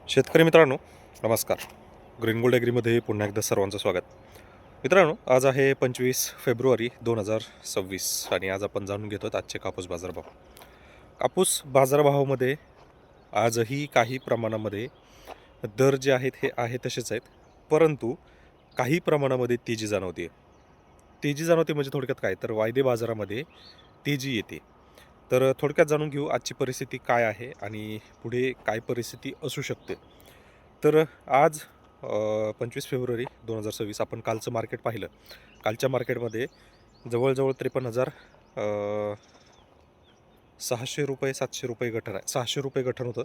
शेतकरी मित्रांनो, नमस्कार. ग्रीन गोल्ड ॲग्रीमध्ये पुन्हा एकदा सर्वांचं स्वागत. मित्रांनो, आज आहे 25 फेब्रुवारी 2026 आणि आज आपण जाणून घेतो आजचे कापूस बाजारभाव. कापूस बाजारभावामध्ये आजही काही प्रमाणामध्ये दर जे आहेत हे आहे तसेच आहेत, परंतु काही प्रमाणामध्ये तेजी जाणवते. तेजी जाणवते म्हणजे थोडक्यात काय, तर वायदे बाजारामध्ये तेजी येते. तर थोडक्यात जाणून घेऊ आजची परिस्थिती काय आहे आणि पुढे काय परिस्थिती असू शकते. तर आज 25 फेब्रुवारी 2026 आपण कालचं मार्केट पाहिलं. कालच्या मार्केटमध्ये जवळजवळ 53,000 ₹600 ₹700 गठण आहे. ₹600 गठण होतं.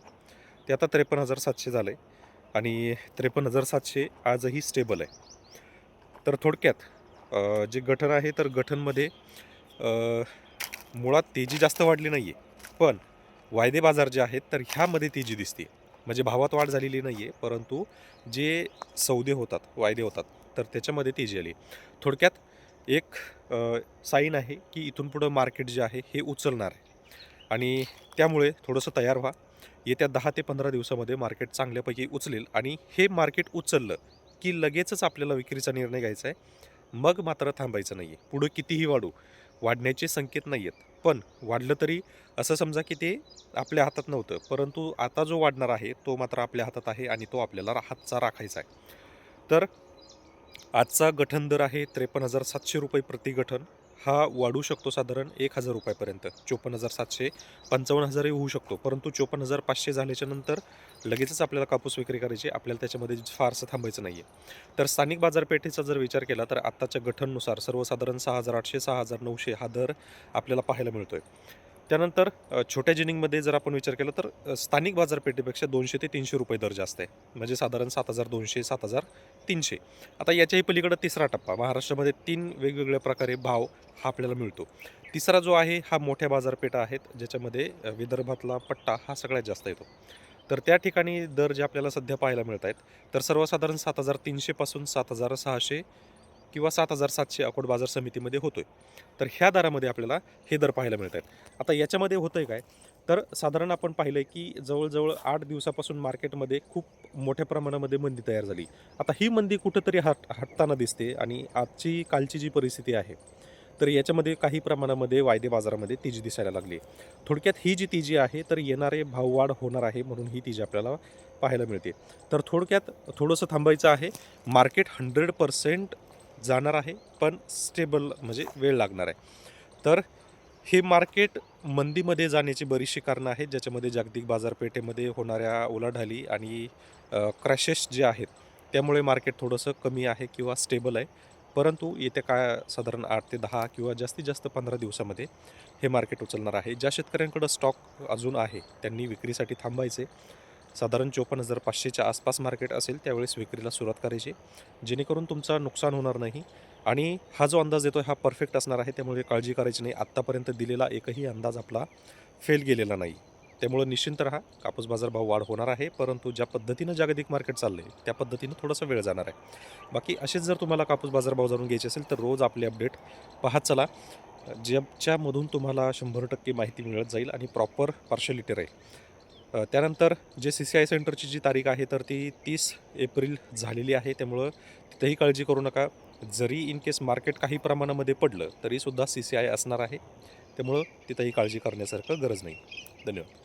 ते आता 53,700 झालं आहे आणि 53,700 आजही स्टेबल आहे. तर थोडक्यात जे गठण आहे तर गठणमध्ये मुळात तेजी जास्त वाढली नाही आहे, पण वायदे बाजार जे आहेत तर ह्यामध्ये तेजी दिसते. म्हणजे भावात वाढ झालेली नाही आहे, परंतु जे सौदे होतात, वायदे होतात, तर त्याच्यामध्ये तेजी आली. थोडक्यात एक साईन आहे की इथून पुढं मार्केट जे आहे हे उचलणार आहे आणि त्यामुळे थोडंसं तयार व्हा. येत्या 10 ते 15 दिवसामध्ये मार्केट चांगल्यापैकी उचलेल आणि हे मार्केट उचललं की लगेचच आपल्याला विक्रीचा निर्णय घ्यायचा आहे. मग मात्र थांबायचं नाही आहे. पुढं कितीही वाढण्याचे संकेत नाही आहेत. पण वाढलं तरी असं समजा की ते आपल्या हातात नव्हतं, परंतु आता जो वाढणार आहे तो मात्र आपल्या हातात आहे आणि तो आपल्याला हातचा राखायचा आहे. तर आजचा गठण दर आहे ₹53,700 प्रति गठण. हा वाढू शकतो साधारण ₹1,000 54,700 55,000ही होऊ शकतो, परंतु 54,500 झाल्याच्या नंतर लगेचच आपल्याला कापूस विक्री करायची. आपल्याला त्याच्यामध्ये फारसं थांबायचं नाही आहे. तर स्थानिक बाजारपेठेचा जर विचार केला तर आत्ताच्या गठणनुसार सर्वसाधारण 6,800 6,900 हा दर आपल्याला पाहायला मिळतो आहे. त्यानंतर छोट्या जिनिंगमध्ये जर आपण विचार केला तर स्थानिक बाजारपेठेपेक्षा ₹200 ते ₹300 दर जास्त आहे. म्हणजे साधारण 7,200 7,300. आता याच्याही पलीकडे तिसरा टप्पा महाराष्ट्रामध्ये 3 वेगवेगळ्या प्रकारे भाव हा आपल्याला मिळतो. तिसरा जो आहे हा मोठ्या बाजारपेठा आहेत, ज्याच्यामध्ये विदर्भातला पट्टा हा सगळ्यात जास्त येतो. तर त्या ठिकाणी दर जे आपल्याला सध्या पाहायला मिळत आहेत, तर सर्वसाधारण 7,300 पासून 7,600 किंवा 7,700 अकोट बाजार समितीमध्ये होतोय. तर ह्या दरामध्ये आपल्याला हे दर पाहायला मिळत आहेत. आता याच्यामध्ये होतंय काय, तर साधारण आपण पाहिलं की जवळजवळ 8 दिवसापासून मार्केटमध्ये खूप मोठ्या प्रमाणामध्ये मंदी तयार झाली. आता ही मंदी कुठंतरी हटताना दिसते आणि कालची जी परिस्थिती आहे, तर याच्यामध्ये काही प्रमाणामध्ये वायदे बाजारामध्ये तेजी दिसायला लागली. थोडक्यात ही जी तेजी आहे, तर येणारे भाववाढ होणार आहे म्हणून ही तेजी आपल्याला पाहायला मिळते. तर थोडक्यात थोडंसं थांबायचं आहे. मार्केट 100% जाणार आहे, पण स्टेबल म्हणजे वेळ लागणार आहे. तर हे मार्केट मंदीमध्ये जाण्याची बरीचशी कारणं आहेत, ज्याच्यामध्ये जागतिक बाजारपेठेमध्ये होणाऱ्या उलाढाली आणि क्रॅशेस जे आहेत, त्यामुळे मार्केट थोडंसं कमी आहे किंवा स्टेबल आहे. परंतु येत्या साधारण 8 ते 10 किंवा जास्तीत जास्त 15 दिवसामध्ये हे मार्केट उचलणार आहे. ज्या शेतकऱ्यांकडं स्टॉक अजून आहे, त्यांनी विक्रीसाठी थांबायचे. साधारण 54,500च्या आसपास मार्केट असेल त्यावेळेस विक्रीला सुरुवात करायची, जेणेकरून तुमचं नुकसान होणार नाही. आणि हा जो अंदाज येतो हा परफेक्ट असणार आहे, त्यामुळे काळजी करायची नाही. आत्तापर्यंत दिलेला एकही अंदाज आपला फेल गेलेला नाही. त्यामुळं निश्चिंत राहा. कापूस बाजारभाव वाढ होणार आहे, परंतु ज्या पद्धतीनं जागतिक मार्केट चाललं आहे त्या पद्धतीनं थोडासा वेळ जाणार आहे. बाकी असेच जर तुम्हाला कापूस बाजारभाव जाणून घ्यायचे असेल तर रोज आपले अपडेट पाहत चला, ज्याच्यामधून तुम्हाला 100% माहिती मिळत जाईल आणि प्रॉपर पार्शलिटी राहील. त्यानंतर जे CCI सेंटरची जी तारीख आहे तर ती 30 एप्रिल झालेली आहे, त्यामुळं तिथंही काळजी करू नका. जरी इन केस मार्केट काही प्रमाणामध्ये पडलं तरीसुद्धा CCI असणार आहे, त्यामुळं तिथंही काळजी करण्यासारखं गरज नाही. धन्यवाद.